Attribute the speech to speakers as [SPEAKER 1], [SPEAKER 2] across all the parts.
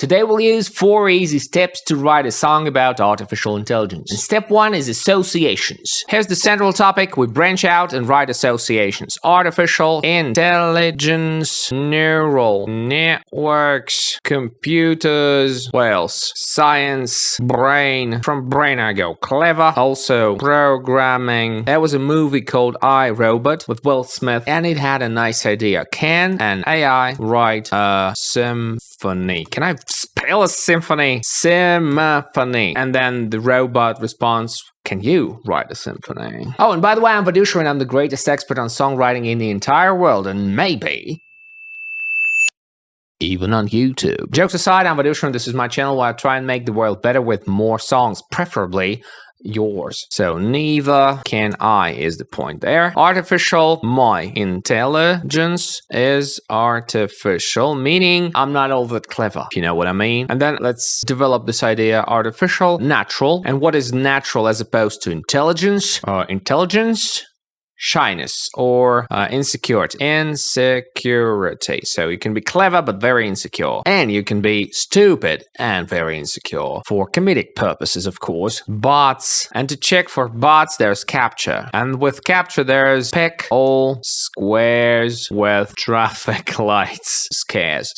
[SPEAKER 1] Today we'll use 4 easy steps to write a song about artificial intelligence. And step 1 is associations. Here's the central topic. We branch out and write associations. Artificial intelligence, neural networks, computers, what else? Science, brain. From brain I go clever. Also programming. There was a movie called I, Robot with Will Smith, and it had a nice idea. Can an AI write a symphony? Can I spell a symphony? Symphony. And then the robot responds, can you write a symphony? Oh, and by the way, I'm Vadusha and I'm the greatest expert on songwriting in the entire world, and maybe even on YouTube. Jokes aside, I'm Vadusha and this is my channel where I try and make the world better with more songs, preferably yours. So neither can I is the point there. Artificial, my intelligence is artificial, meaning I'm not all that clever, if you know what I mean. And then let's develop this idea: artificial, natural. And what is natural as opposed to intelligence? Intelligence, shyness or insecurity. Insecurity. So you can be clever but very insecure. And you can be stupid and very insecure. For comedic purposes, of course. Bots. And to check for bots, there's captcha. And with captcha, there's pick all squares with traffic lights. Squares.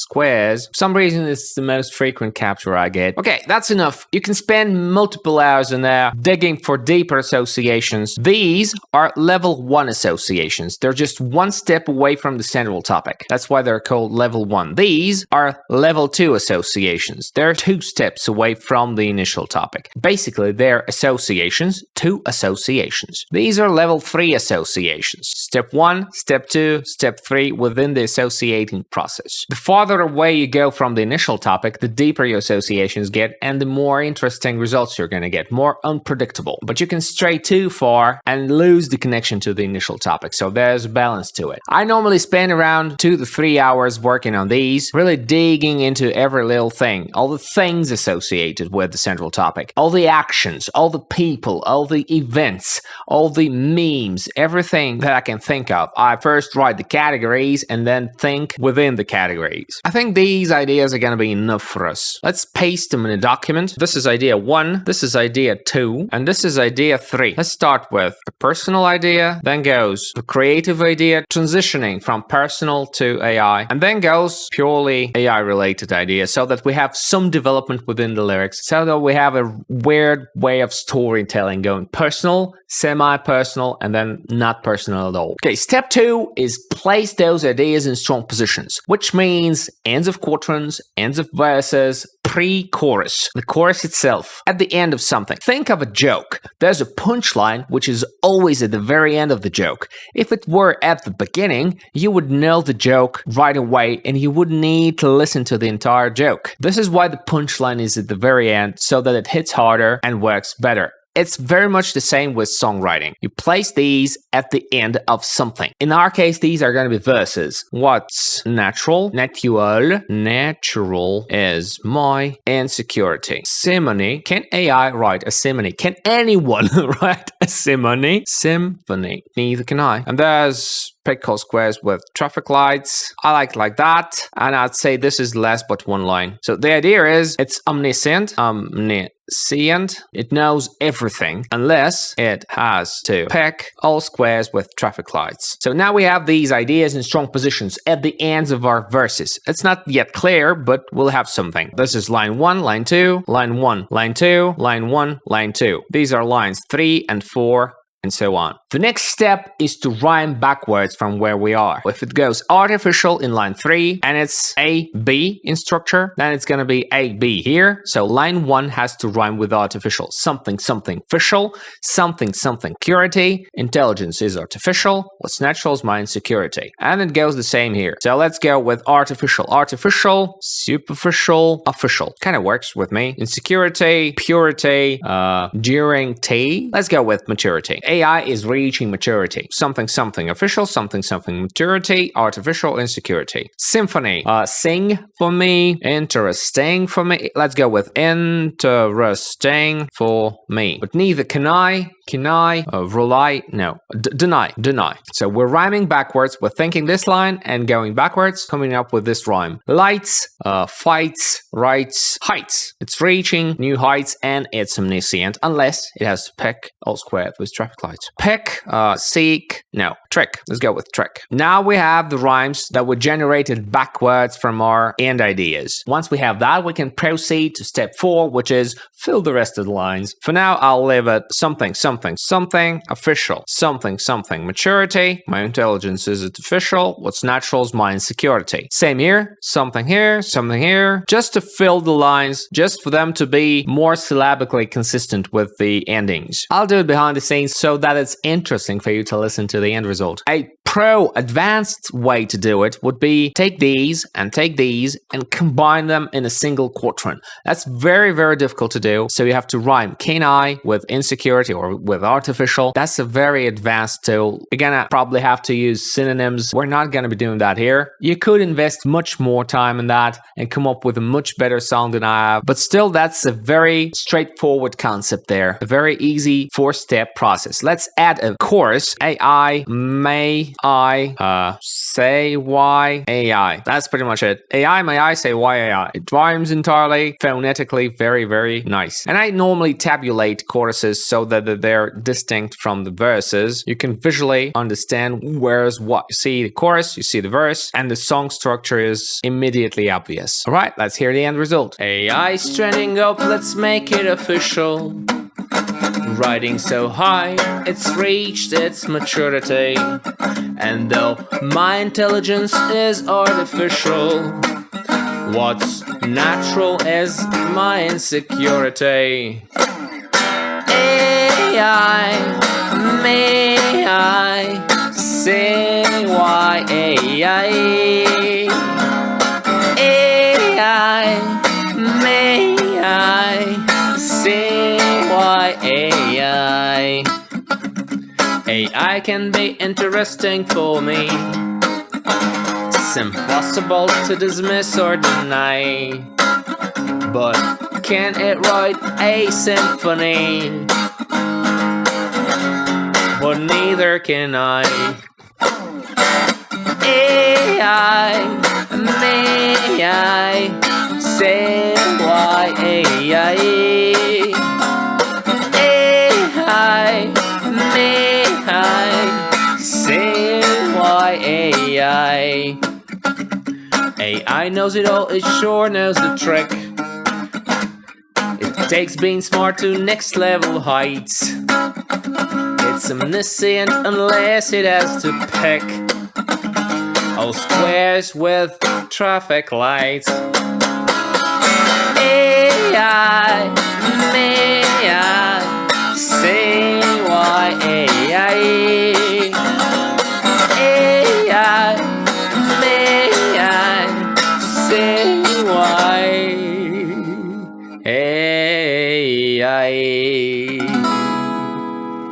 [SPEAKER 1] For some reason, it's the most frequent captcha I get. Okay, that's enough. You can spend multiple hours in there digging for deeper associations. These are level 1 associations. They're just one step away from the central topic. That's why they're called level 1. These are level 2 associations. They're 2 steps away from the initial topic. Basically, they're associations to associations. These are level 3 associations. Step 1, step 2, step 3 within the associating process. The farther away you go from the initial topic, the deeper your associations get and the more interesting results you're going to get, more unpredictable. But you can stray too far and lose the connection to the initial topic, so there's a balance to it. I normally spend around 2 to 3 hours working on these, really digging into every little thing, all the things associated with the central topic, all the actions, all the people, all the events, all the memes, everything that I can think of. I first write the categories and then think within the categories. I think these ideas are going to be enough for us. Let's paste them in a document. This is idea 1, this is idea 2, and this is idea 3. Let's start with a personal idea, then goes the creative idea, transitioning from personal to AI, and then goes purely AI related idea, so that we have some development within the lyrics, so that we have a weird way of storytelling going personal, semi-personal, and then not personal at all. Okay, step 2 is place those ideas in strong positions, which means ends of quatrains, ends of verses, pre-chorus, the chorus itself, at the end of something. Think of a joke. There's a punchline, which is always at the very end of the joke. If it were at the beginning, you would know the joke right away and you wouldn't need to listen to the entire joke. This is why the punchline is at the very end, so that it hits harder and works better. It's very much the same with songwriting. You place these at the end of something. In our case, these are going to be verses. What's natural? Natural is my insecurity. Simony. Can AI write a simony? Can anyone write a simony? Symphony. Neither can I. And there's pick all squares with traffic lights. I like that. And I'd say this is less but one line. So the idea is it's omniscient. It knows everything unless it has to pick all squares with traffic lights. So now we have these ideas in strong positions at the ends of our verses. It's not yet clear, but we'll have something. This is line 1, line 2, line 1, line 2, line 1, line 2. These are lines 3 and 4, and so on. The next step is to rhyme backwards from where we are. If it goes artificial in line 3 and it's A, B in structure, then it's gonna be A, B here. So line 1 has to rhyme with artificial. Something, something official, something, something curity. Intelligence is artificial. What's natural is my insecurity. And it goes the same here. So let's go with artificial. Artificial, superficial, official. Kind of works with me. Insecurity, purity, during T. Let's go with maturity. AI is reaching maturity. Something, something official, something, something maturity, artificial, insecurity. Symphony. Sing for me. Interesting for me. Let's go with interesting for me. But neither can I. can I rely? No, deny. So we're rhyming backwards. We're thinking this line and going backwards, coming up with this rhyme. Lights, fights, rights, heights. It's reaching new heights and it's omniscient unless it has to pick all squared with traffic lights. Pick, seek, no, trick. Let's go with trick. Now we have the rhymes that were generated backwards from our end ideas. Once we have that, we can proceed to step 4, which is fill the rest of the lines. For now, I'll leave it something, something, something, official, something, something, maturity. My intelligence is artificial. What's natural is my insecurity. Same here, something here, something here, just to fill the lines, just for them to be more syllabically consistent with the endings. I'll do it behind the scenes so that it's interesting for you to listen to the end result. A advanced way to do it would be take these and combine them in a single quatrain. That's very, very difficult to do. So you have to rhyme canine with insecurity or with artificial. That's a very advanced tool. You're gonna probably have to use synonyms. We're not gonna be doing that here. You could invest much more time in that and come up with a much better song than I have. But still, that's a very straightforward concept there. A very easy 4-step process. Let's add a chorus. AI, may I, say why, AI. That's pretty much it. AI, may I, say why, AI. It rhymes entirely, phonetically, very, very nice. And I normally tabulate choruses so that they're distinct from the verses. You can visually understand where's what. You see the chorus, you see the verse, and the song structure is immediately obvious. All right, let's hear the end result. AI's trending up, let's make it official. Riding so high, it's reached its maturity. And though my intelligence is artificial, what's natural is my insecurity. AI, may I say why AI? AI, may I say why AI? AI can be interesting for me. It's impossible to dismiss or deny. But can it write a symphony? But neither can I. AI, may I say why AI? AI, may I say why AI? AI knows it all, it sure knows the trick. It takes being smart to next level heights. It's omniscient unless it has to pick all squares with traffic lights. AI, may I say why AI? AI, may I say why AI?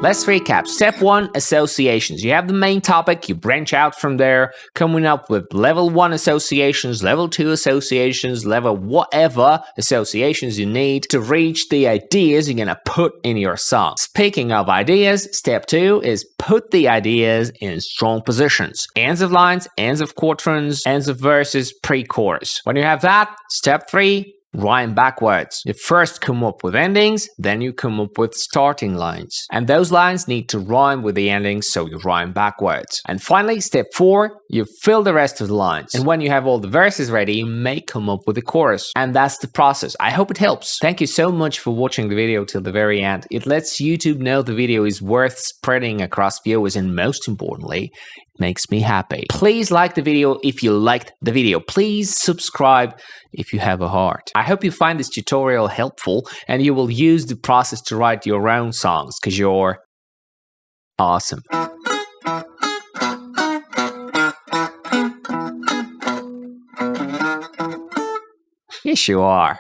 [SPEAKER 1] Let's recap. Step 1, associations. You have the main topic, you branch out from there, coming up with level 1 associations, level 2 associations, level whatever associations you need to reach the ideas you're gonna put in your song. Speaking of ideas, step 2 is put the ideas in strong positions. Ends of lines, ends of quatrains, ends of verses, pre-chorus. When you have that, step 3, rhyme backwards. You first come up with endings, then you come up with starting lines. And those lines need to rhyme with the endings, so you rhyme backwards. And finally, step 4, you fill the rest of the lines. And when you have all the verses ready, you may come up with a chorus. And that's the process. I hope it helps. Thank you so much for watching the video till the very end. It lets YouTube know the video is worth spreading across viewers, and most importantly, makes me happy. Please like the video if you liked the video. Please subscribe if you have a heart. I hope you find this tutorial helpful and you will use the process to write your own songs, because you're awesome. Yes, you are.